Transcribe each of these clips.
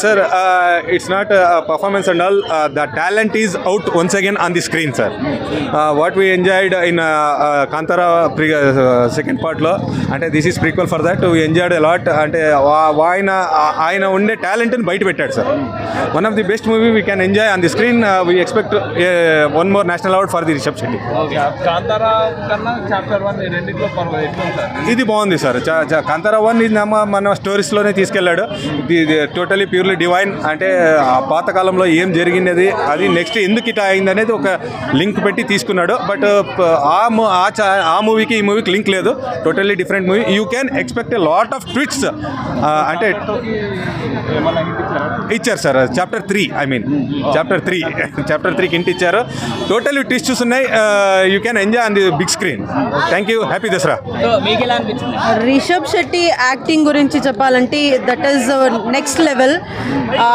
Sir, it's not a performance and all. The talent is out once again on the screen, sir. What we enjoyed in Kantara second part lo, ante this is prequel for that. We enjoyed a lot. Ante ఆయన ఉండే talent ని బయట పెట్టాడు sir. One of the best movie we can enjoy on the screen. We expect one more national award for the Rishabh Shetty. Kantara కన్నా chapter 1 రెండిట్లో ఇది బాగుంది sir. Kantara 1 ఇది మన స్టోరీస్లోనే తీసుకెళ్ళాడు. ఇది టోటలీ ప్యూర్లీ డివైన్. అంటే ఆ పాతకాలంలో ఏం జరిగినది, అది నెక్స్ట్ ఎందుకు ఇట్లా అయింది అనేది ఒక లింక్ పెట్టి తీసుకున్నాడు. బట్ ఆ మూవీకి ఈ మూవీకి లింక్ లేదు. Totally different movie. You can expect a lot of twists. అంటే ఇచ్చారు sir. Chapter 3 I mean chapter 3కి ఇంటి ఇచ్చారు. టోటల్లీ ట్విస్ట్స్ ఉన్నాయి. You can enjoy on the big screen. Thank you. Happy Dasara. Rishab Shetty acting గురించి చెప్పాలంటే that is next level.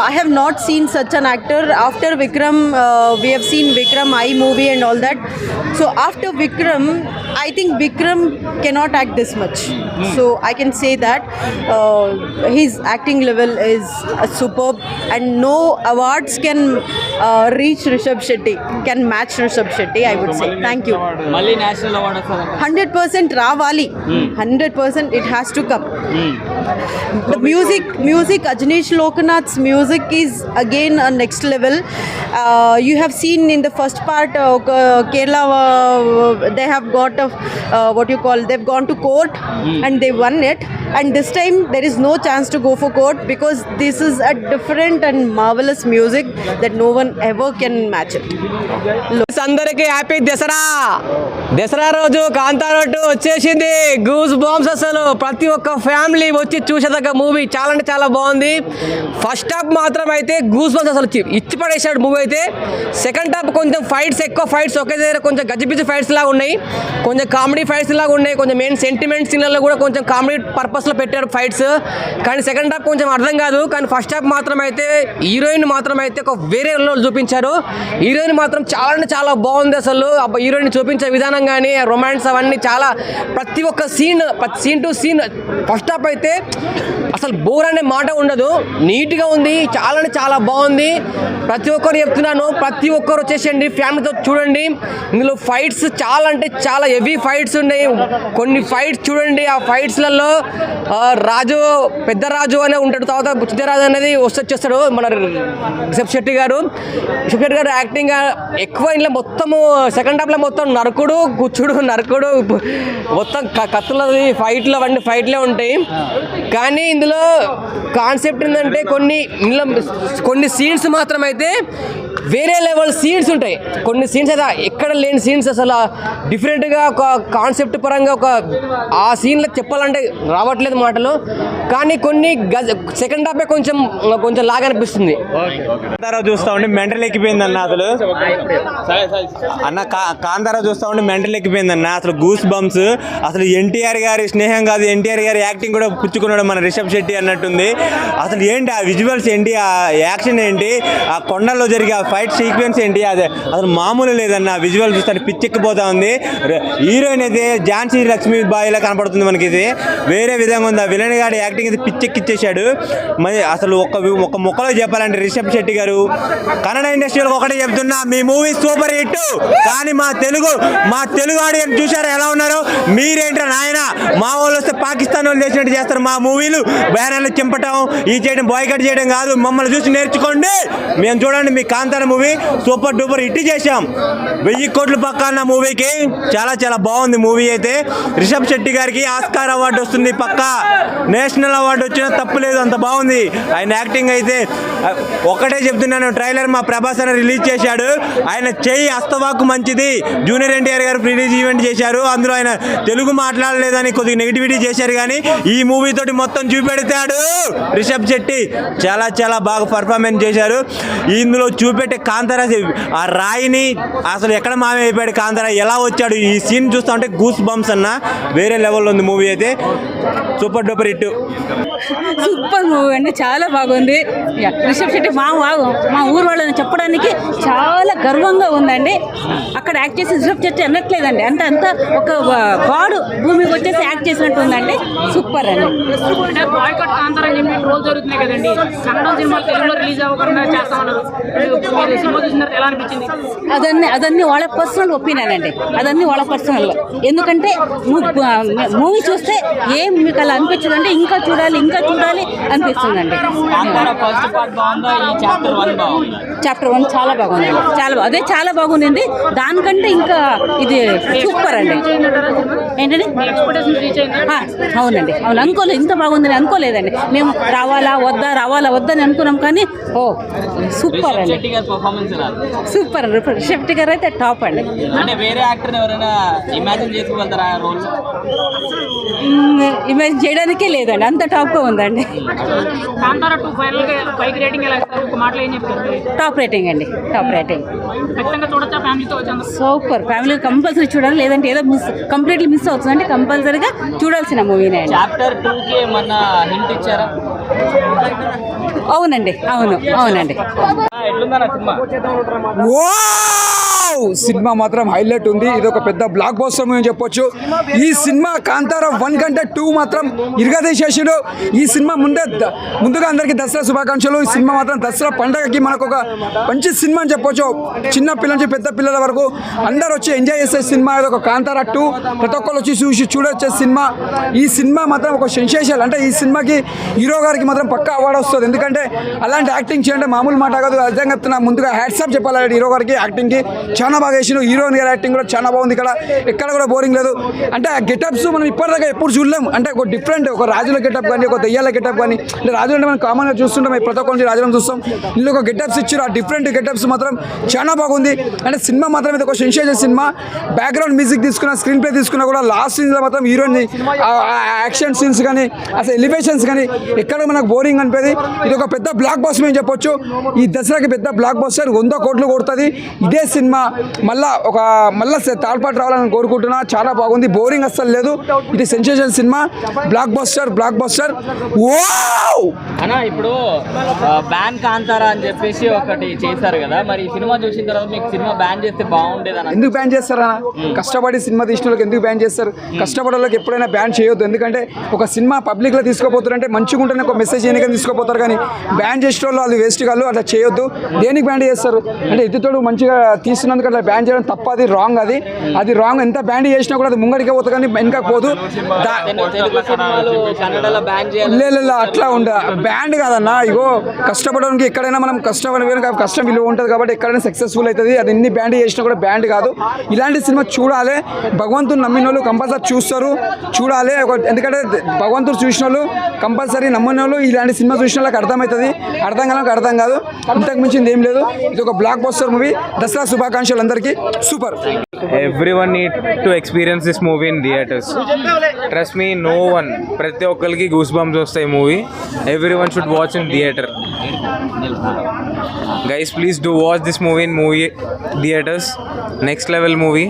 I have not seen such an actor after Vikram. We have seen Vikram I movie and all that. So after Vikram I think Vikram cannot act this much. So I can say that his acting level is superb and no awards can reach Rishabh Shetty, can match Rishabh Shetty, I would say. Thank you. Malli national award 100% Ravali. 100% it has to come. The music Ajneesh Lokanath's music is again a next level. You have seen in the first part Kerala they have got a they've gone to court and they won it, and this time there is no chance to go for court because this is a different and marvelous music that no one ever can match it. అందరికీ happy Dasara. Dasara రోజు కాంతారా 2 వచ్చేసింది. Goose bumps. అసలు ప్రతి ఒక్క family వచ్చి చూసేదగ్గ movie. చాలా అంటే చాలా బాగుంది. ఫస్ట్ హాఫ్ మాత్రం అయితే గూస్ బాంబ్స్ అసలు ఇచ్చి పడేసాడు మూవీ అయితే. సెకండ్ హాఫ్ కొంచెం ఫైట్స్, ఎక్కువ ఫైట్స్ ఒకే దగ్గర కొంచెం గజిబిజి ఫైట్స్ లాగా ఉన్నాయి, కొంచెం కామెడీ ఫైట్స్ లాగా ఉన్నాయి, కొంచెం మెయిన్ సెంటిమెంట్ సీన్లలో కూడా కొంచెం కామెడీ పర్పస్లో పెట్టారు ఫైట్స్. కానీ సెకండ్ హాఫ్ కొంచెం అర్థం కాదు. కానీ ఫస్ట్ హాఫ్ మాత్రం అయితే హీరోయిన్ మాత్రం అయితే ఒక వేరే లెవెల్లో చూపించారు. హీరోయిన్ మాత్రం చాలా అంటే చాలా బాగుంది. అసలు హీరోయిన్ చూపించే విధానం కానీ రొమాన్స్ అవన్నీ చాలా ప్రతి ఒక్క scene to scene. First half అయితే అసలు బోర్ అనే మాట ఉండదు. నీట్గా ఉంది. చాలా అంటే చాలా బాగుంది. ప్రతి ఒక్కరు చెప్తున్నాను, ప్రతి ఒక్కరు వచ్చేసండి ఫ్యామిలీతో చూడండి. ఇందులో ఫైట్స్ చాలా అంటే చాలా హెవీ ఫైట్స్ ఉన్నాయి. కొన్ని ఫైట్స్ చూడండి. ఆ ఫైట్స్లలో పెద్ద రాజు అనే ఉంటాడు, తర్వాత చిన్నరాజు అనేది వచ్చేస్తాడు మన రిషబ్ శెట్టి గారు. యాక్టింగ్ ఎక్కువ ఇంట్లో మొత్తము సెకండ్ హాఫ్లో మొత్తం నరకుడు మొత్తం కత్తులది ఫైట్లు అవన్నీ ఫైట్లే ఉంటాయి. కానీ ఇందులో కాన్సెప్ట్ ఏంటంటే కొన్ని సీన్స్ మాత్రం అయితే వేరే లెవెల్ సీన్స్ ఉంటాయి. కొన్ని సీన్స్ అయితే ఎక్కడ లేని సీన్స్, అసలు డిఫరెంట్గా ఒక కాన్సెప్ట్ పరంగా ఆ సీన్లో చెప్పాలంటే రావట్లేదు మాటలు. కానీ కొన్ని సెకండ్ హాఫే కొంచెం లాగా అనిపిస్తుంది. కాంతారా చూస్తా ఉండి మెంటల్ ఎక్కిపోయింది అన్న. కాంతారా చూస్తా ఉండి మెంటల్ ఎక్కిపోయింది అన్న. అసలు గూస్ బంప్స్. అసలు ఎన్టీఆర్ గారి స్నేహం కాదు, ఎన్టీఆర్ గారి యాక్టింగ్ కూడా పుచ్చుకున్నాడు మన రిషబ్ శెట్టి అన్నట్టుంది. అసలు ఏంటి ఆ విజువల్స్ ఏంటి, ఆ యాక్షన్ ఏంటి, ఆ కొండల్లో జరిగే ఆ ఫైట్ సీక్వెన్స్ ఏంటి, అదే అసలు మామూలు లేదన్న. విజువల్ చూస్తే పిచ్చెక్కిపోతా ఉంది. హీరోయిన్ అయితే ఝాన్సీ లక్ష్మీబాయిలా కనపడుతుంది మనకి. ఇది వేరే విధంగా ఉంది. ఆ విలన్ గారి యాక్టింగ్ అయితే పిచ్చెక్కిచ్చేసాడు. మరి అసలు ఒక ముక్కలో చెప్పాలంటే రిషబ్ శెట్టి గారు కన్నడ ఇండస్ట్రీలో ఒకటే చెప్తున్నా, మీ మూవీ సూపర్ హిట్. కానీ మా తెలుగు ఆడియన్స్ చూసారా ఎలా ఉన్నారు? మీరేంటారు నాయన, మా వాళ్ళు వస్తే పాకిస్తాన్ వాళ్ళు చేసినట్టు చేస్తారు. మా మూవీలు బ్యానర్లు చింపటం, ఈ చేయడం, బాయ్కట్ చేయడం కాదు. మమ్మల్ని చూసి నేర్చుకోండి. మేము చూడండి, మీ Kantara movie super duper hit చేశాం. 1000 కోట్ల పక్క అన్న మూవీకి చాలా చాలా బాగుంది మూవీ అయితే. రిషబ్ శెట్టి గారికి ఆస్కార్ అవార్డు వస్తుంది పక్క. నేషనల్ అవార్డు వచ్చినా తప్పులేదు, అంత బాగుంది ఆయన యాక్టింగ్ అయితే. ఒకటే చెప్తున్నాను, ట్రైలర్ మా ప్రభాస్ అని రిలీజ్ చేశాడు. ఆయన చెయ్యి అస్తవాకు మంచిది. జూనియర్ ఎన్టీఆర్ గారు రిలీజ్ ఈవెంట్ చేశారు. అందులో ఆయన తెలుగు మాట్లాడలేదని కొద్దిగా నెగిటివిటీ చేశారు. కానీ ఈ మూవీ తోటి మొత్తం చూపెడతాడు రిషబ్ శెట్టి. చాలా చాలా బాగా పర్ఫార్మెన్స్ చేశారు. ఇందులో చూపెట్టే కాంతారా ఆ రాయిని అసలు ఎక్కడ మామే అయిపోయాడు కాంతారా, ఎలా వచ్చాడు, ఈ సీన్ చూస్తా ఉంటే గూస్ బంప్స్ అన్న. వేరే లెవెల్లో ఉంది మూవీ అయితే. Super duper hit. Super movie అండి, చాలా బాగుంది. రిషబ్ శెట్టి మా ఊరు వాళ్ళని చెప్పడానికి చాలా గర్వంగా ఉందండి. అక్కడ యాక్ట్ చేసి రిషబ్ శెట్టి అనట్లేదండి, అంత ఒక గాడు భూమికి వచ్చేసి యాక్ట్ చేసినట్టు ఉందండి. సూపర్ అండి. బాయ్కాట్ కాంతారా అని చెప్పి ట్రోల్ జరుగుతున్నాయి కదండి. కన్నడ సినిమా తెలుగులో రిలీజ్ అవ్వకుండా చేస్తామన్నారు. సినిమా చూసిన తర్వాత ఎలా అనిపించింది? అదన్నీ వాళ్ళ పర్సనల్ ఒపీనియన్ అండి, అదన్నీ వాళ్ళ పర్సనల్. ఎందుకంటే మూవీ చూస్తే ఏం మీకు అలా అనిపించదండి, ఇంకా చూడాలి అనిపిస్తుందండి. చాప్టర్ 1 చాలా బాగుందండి, చాలా బాగుంది. దానికంటే ఇంకా ఇది సూపర్ అండి. ఏంటండి? అవునండి, అనుకోలేదు, ఇంత బాగుందని అనుకోలేదండి. మేము రావాలా వద్దా అని అనుకున్నాం, కానీ సూపర్ అండి, సూపర్. శెట్టి గారు అయితే టాప్ అండి. వేరే యాక్టర్ ఎవరైనా ఇమాజిన్ చేసుకోగలుగుతారా రోల్? ఇమాజిన్ చేయడానికే లేదండి, అంత టాప్గా ఉందండి. కాంతారా 2 ఫైనల్ గా 5 రేటింగ్ ఎలా ఇస్తారు? ఒక మాటలో ఏం చెప్తారు? టాప్ రేటింగ్ అండి, టాప్ రేటింగ్. ఖచ్చితంగా చూడొచ్చా ఫ్యామిలీతో వచ్చాను? సూపర్, ఫ్యామిలీ కంపల్సరీ చూడాలి, లేదంటే ఏదో కంప్లీట్లీ మిస్ అవుతుందంటే కంపల్సరీగా చూడాల్సిన మూవీనే అండి. చాప్టర్ 2కి ఏమన్నా హింట్ ఇచ్చారా? అవునండి. ఎట్లుందన్న సినిమా? సినిమా మాత్రం హైలైట్ ఉంది. ఇది ఒక పెద్ద బ్లాక్ బస్టర్ మూవీ అని చెప్పొచ్చు. ఈ సినిమా కాంతారా 1 కంటే 2 మాత్రం ఇరగదీసేసాడు. ఈ సినిమా ముందుగా అందరికీ దసరా శుభాకాంక్షలు. ఈ సినిమా మాత్రం దసరా పండగకి మనకు ఒక మంచి సినిమా అని చెప్పొచ్చు. చిన్న పిల్లల నుంచి పెద్ద పిల్లల వరకు అందరు వచ్చి ఎంజాయ్ చేసే సినిమా. ఇది ఒక కాంతారా 2 ప్రతి ఒక్కరు వచ్చి చూడొచ్చే సినిమా. ఈ సినిమా మాత్రం ఒక సెన్సేషన్. అంటే ఈ సినిమాకి హీరో గారికి మాత్రం పక్కా అవార్డు వస్తుంది. ఎందుకంటే అలాంటి యాక్టింగ్ చేయండి మామూలు మాట కాదు. అర్థం చెప్తున్నా, ముందుగా హ్యాట్సాప్ చెప్పాలి హీరో గారికి. యాక్టింగ్కి చాలా బాగా చేసిన. హీరోయిన్ గారి యాక్టింగ్ కూడా చాలా బాగుంది. ఎక్కడ కూడా బోరింగ్ లేదు. అంటే ఆ గెటప్స్ మనం ఇప్పటిదాకా ఎప్పుడు చూడలేము. అంటే ఒక డిఫరెంట్, ఒక రాజుల గెటప్ కానీ, ఒక దెయ్యాల గెటప్ కానీ. అంటే రాజులు అంటే మనం కామన్గా చూస్తుంటాం, ప్రతి ఒక్కరి నుంచి రాజులను చూస్తాం. ఇందులో ఒక గెటప్స్ ఇచ్చారు. ఆ డిఫరెంట్ గెటప్స్ మాత్రం చాలా బాగుంది. అంటే సినిమా మాత్రం ఇది ఒక సెన్సేషన్ సినిమా. బ్యాక్గ్రౌండ్ మ్యూజిక్ తీసుకున్న, స్క్రీన్ ప్లే తీసుకున్నా కూడా లాస్ట్ సీన్స్లో మాత్రం హీరోయిన్ యాక్షన్ సీన్స్ కానీ, అసలు ఎలివేషన్స్ కానీ ఎక్కడ మనకు బోరింగ్ అనిపేది. ఇది ఒక పెద్ద బ్లాక్ బస్టర్ అని చెప్పొచ్చు. ఈ దసరాకి పెద్ద బ్లాక్ బస్టర్ 100 కోట్లు కొడుతుంది ఇదే సినిమా. మళ్ళా థర్డ్ పార్ట్ రావాలని కోరుకుంటున్నా. చాలా బాగుంది, బోరింగ్ అస్సలు లేదు. ఇది సెన్సేషన్ సినిమా, బ్లాక్ బస్టర్. అన్న ఇప్పుడు బ్యాన్ కాంతారా అని చెప్పేసి ఒకటి చేశారు కదా, మరి ఈ సినిమా చూసిన తర్వాత మీకు సినిమా బ్యాన్ చేస్తే బాగుండేది అన్న? ఎందుకు బ్యాన్ చేస్తారా? కష్టపడి సినిమా తీసిన వాళ్ళకి ఎందుకు బ్యాన్ చేస్తారు? కష్టపడే వాళ్ళకి ఎప్పుడైనా బ్యాన్ చేయొద్దు. ఎందుకంటే ఒక సినిమా పబ్లిక్లో తీసుకోపోతారంటే మంచిగా ఉంటేనే ఒక మెసేజ్ చేయడానికి తీసుకోపోతారు, కానీ బ్యాన్ చేసిన వాళ్ళు అది వేస్ట్ కాదు. అట్లా చేయొద్దు. దేనికి బ్యాన్ చేస్తారు? అంటే ఎదుటోడు మంచిగా తీస్తున్నందుకు అట్లా బ్యాన్ చేయడం తప్ప. అది రాంగ్. అది రాంగ్. ఎంత బ్యాన్ చేసినా కూడా అది ముంగడికే పోతుంది, కానీ వెనక పోదు. లేదు, అట్లా ఉండ బ్యాండ్ కాదన్నా. ఇగో కష్టపడడానికి ఎక్కడైనా మనం కష్టం విలువ ఉంటుంది కాబట్టి ఎక్కడైనా సక్సెస్ఫుల్ అవుతుంది. అది ఎన్ని బ్యాండ్ చేసినా కూడా బ్యాండ్ కాదు. ఇలాంటి సినిమా చూడాలి. భగవంతుడు నమ్మిన వాళ్ళు కంపల్సరీ చూడాలి. ఎందుకంటే భగవంతుడు చూసిన వాళ్ళు కంపల్సరీ నమ్మిన వాళ్ళు ఇలాంటి సినిమా చూసిన వాళ్ళకి అర్థమవుతుంది. అర్థం కాలం అర్థం కాదు. ఇంతకు మించింది ఏం లేదు. ఇది ఒక బ్లాక్ బస్టర్ మూవీ. దసరా శుభాకాంక్షలు అందరికీ. Super. Everyone need to experience this movie in theaters. Trust me, no one. ప్రతి ఒక్కరికి గూస్ బంప్స్ వస్తాయి movie. Everyone should watch in theater. Guys, please do watch this movie in movie theaters. Next level movie.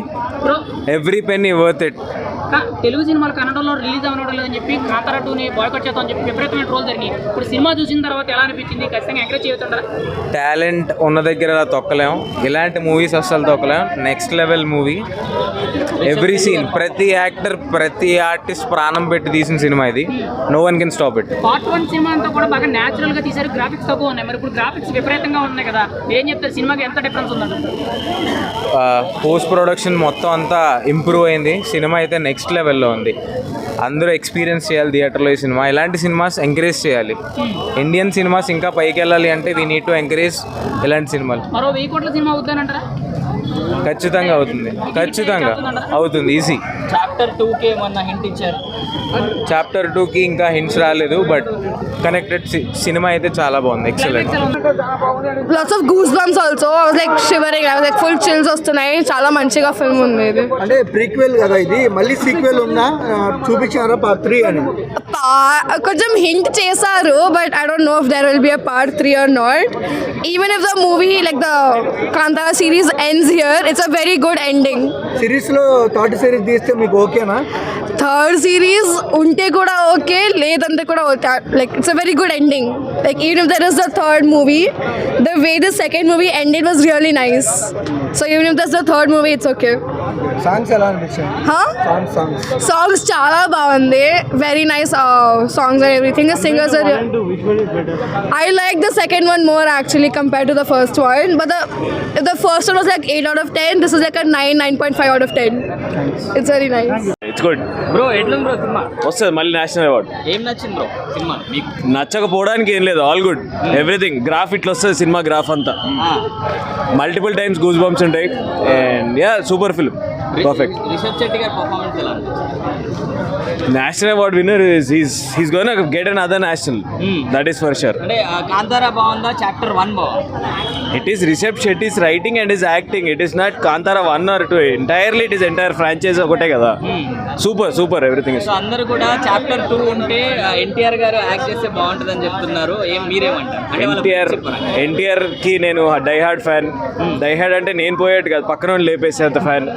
Every penny worth it. Telugu సినిమాలు కన్నడలో release అవ్వడం అని చెప్పి కాంతారా 2ని boycott చేద్దామని చెప్పి విపరీతమైన ట్రోల్ జరిగింది. ఇప్పుడు సినిమా చూసిన తర్వాత ఎలా అనిపించింది? ఖచ్చితంగా ఎంకరేజ్ చేయొద్దంటారా? టాలెంట్ ఉన్న దగ్గర తొక్కలేం. ఇలాంటి మూవీస్ అస్సలు తొక్కలేం. Next level movie. Every scene, ప్రతి యాక్టర్, ప్రతి ఆర్టిస్ట్ ప్రాణం పెట్టి తీసిన సినిమా ఇది. No one can stop it. Part 1 సినిమా అంతా కూడా బాగా న్యాచురల్ గా తీశారు. గ్రాఫిక్స్ తక్కువ ఉన్నాయి. మరి ఇప్పుడు గ్రాఫిక్స్ విపరీతంగా ఉన్నాయి కదా, ఏం చెప్తారు? సినిమాకి ఎంత డిఫరెన్స్ ఉందంట? పోస్ట్ ప్రొడక్షన్ మొత్తం అంతా ఇంప్రూవ్ అయింది. సినిమా అయితే నెక్స్ట్ లెవెల్లో ఉంది. అందరూ ఎక్స్పీరియన్స్ చేయాలి థియేటర్లో ఈ సినిమా. ఇలాంటి సినిమాస్ ఎంకరేజ్ చేయాలి. ఇండియన్ సినిమాస్ ఇంకా పైకి వెళ్ళాలి అంటే వీ నీడ్ టు ఎంకరేజ్ ఇలాంటి సినిమాలు. మరో 1000 కోట్ల సినిమా అవుతానంటారా? ఖచ్చితంగా అవుతుంది. ఖచ్చితంగా అవుతుంది. ఈజీ. చాప్టర్ 2కి ఏమన్నా హింట్ ఇచ్చారు? చాప్టర్ 2కి ఇంకా హింట్స్ రాలేదు, బట్ కనెక్టెడ్ సినిమా అయితే చాలా బాగుంది. Excellent. Lots of goosebumps also. I was like shivering. I was like full chills వస్తున్నాయి. చాలా మంచిగా ఫిల్మ్ ఉంది ఇది. అంటే ప్రీక్వెల్ కదా ఇది, మళ్ళీ సీక్వెల్ ఉందా చూపించారా పార్ట్ 3 అని? కొంచెం హింట్ చేశారు, but I don't know if there will be a part 3 or not. Even if the movie like the Kantara series ends here, it's a very good ending. Series లో third series తీస్తే మీకు ఓకేనా? Third series ఉంటే కూడా okay, లేదంటే కూడా okay. Like it's a very good ending. Like even if there is the third movie, the way the second movie ended was really nice. So even if there is the third movie it's okay. Songs ఎలా అనిపించాయి? Songs చాలా బాగుంది, very nice songs and everything. The singers are. I like the second one more actually compared to the first one, but the first one was like 8 out of 10. This is like a 9.5 out of 10. It's very nice. It's good bro ఎట్లుంది bro cinema? వస్తుంది మళ్ళీ national award. ఏం నచ్చింది bro cinema మీకు? నచ్చకపోవడానికి ఏం లేదు, all good everything. Graph ఇట్లా వస్తుంది సినిమా గ్రాఫ్ అంతా, మల్టిపుల్ టైమ్స్ గూస్ బంప్స్ ఉంటాయి and yeah super film, perfect. Rishab Shetty గారి పర్ఫార్మెన్స్ ఎలా అనిపించింది? National award winner he's going to get another national. That is for sure. అంటే కాంతారా బాగుందా, చాప్టర్ 1 బాగుందా? It is Rishabh Shetty's writing and his acting. It is not Kantara 1 or 2. Entirely it is entire franchise ఒకటే కదా. Super everything. So అందరూ కూడా chapter 2 ఉంటే ఎన్టీఆర్ గారు act చేస్తే బాగుంటుందని చెప్తున్నారు. మీరేమంటారు? అంటే ఎన్టీఆర్ కి నేను డైహార్డ్ ఫ్యాన్. డైహార్డ్ అంటే నేను పోయేట్టు కాదు, పక్కన వాళ్ళు లేపేసేంత ఫ్యాన్.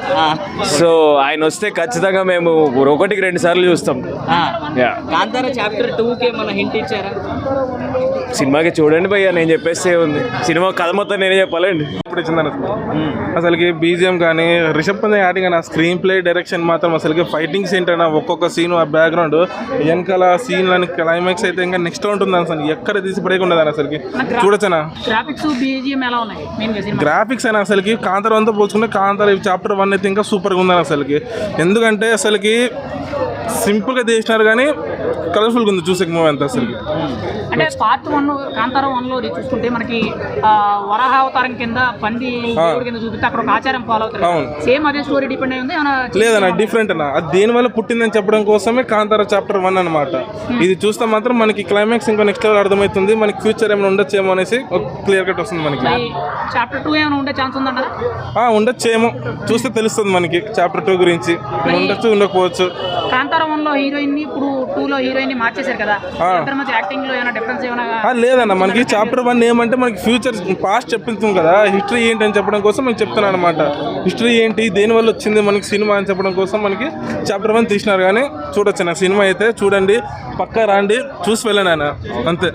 సో ఆయన వస్తే ఖచ్చితంగా మేము 1-2 సార్లు చూస్తాం. కాంతారా చాప్టర్ 2 కి ఏమన్నా హింట్ ఇచ్చారా? సినిమాకి చూడండి భయ్యా, నేను చెప్పేస్తే ఉంది. సినిమా కథ మొత్తం నేనే చెప్పాలండి. ఇప్పుడు ఇచ్చింది అసలుకి బీజిఎం కానీ రిషబ్ పంత్ యాక్టింగ్ కానీ స్క్రీన్ ప్లే డైరెక్షన్ మాత్రం అసలుకి ఫైటింగ్స్ ఏంటన్నా ఒక్కొక్క సీన్ ఆ బ్యాక్గ్రౌండ్ వెనకాల సీన్లని క్లైమాక్స్ అయితే ఇంకా నెక్స్ట్ ఉంటుంది అసలు ఎక్కడ తీసి పడేయకుండా అసలుకి చూడొచ్చనా. గ్రాఫిక్స్ బీజిఎం ఎలా ఉన్నాయి? గ్రాఫిక్స్ అయినా అసలుకి కాంతార అంతా పోల్చుకుంటే కాంతార చాప్టర్ 1 అయితే ఇంకా సూపర్గా ఉందని అసలుకి. ఎందుకంటే అసలుకి సింపుల్గా చేసినారు కానీ కలర్ఫుల్గా ఉంది చూసే మూవీ అంతా అసలుకి. అంటే పార్ట్ 1 కాంతారా 1లో చూసుకుంటే మనకి వరాహ అవతారం కింద పంది దేవుడి కింద చూపిస్తే అక్కడ ఒక ఆచారం ఫాలో అవుతారు. సేమ్ అదే స్టోరీ డిపెండ్ అయి ఉంది లేదన్నా, డిఫరెంట్ అన్న. అది దేని వల్ల పుట్టిందని చెప్పడం కోసమే కాంతారా చాప్టర్ 1 అనమాట. ఇది చూస్తే మాత్రం మనకి క్లైమాక్స్ ఇంకో నెక్స్ట్ లెవెల్ అర్థమవుతుంది. మనకి ఫ్యూచర్ ఏమైనా ఉండొచ్చేమో అనేసి క్లియర్ కట్ వస్తుంది మనకి. చాప్టర్ 2 ఏమైనా ఉండే ఛాన్స్ ఉందంటారా? ఉండొచ్చేమో, చూస్తే తెలుస్తుంది మనకి చాప్టర్ 2 గురించి. ఉండొచ్చు, ఉండకపోవచ్చు. కాంతారా 1లో హీరోయిన్ ని ఇప్పుడు 2లో హీరోయిన్ ని మార్చేశారు కదా, ఇద్దరి మధ్య యాక్టింగ్ లో ఏమైనా డిఫరెన్స్ ఏమైనా? లేదన్న, మనకి చాప్టర్ 1 ఏమంటే మనకి ఫ్యూచర్ పాస్ట్ చెప్తుంది కదా, హిస్టరీ ఏంటి అని చెప్పడం కోసం నేను చెప్తున్నాను అనమాట. హిస్టరీ ఏంటి, దేనివల్ల వచ్చింది మనకి సినిమా అని చెప్పడం కోసం మనకి చాప్టర్ 1 తీసినారు. కానీ చూడొచ్చు నా సినిమా అయితే చూడండి, పక్కా రాండి, చూసి వెళ్ళండి ఆయన, అంతే.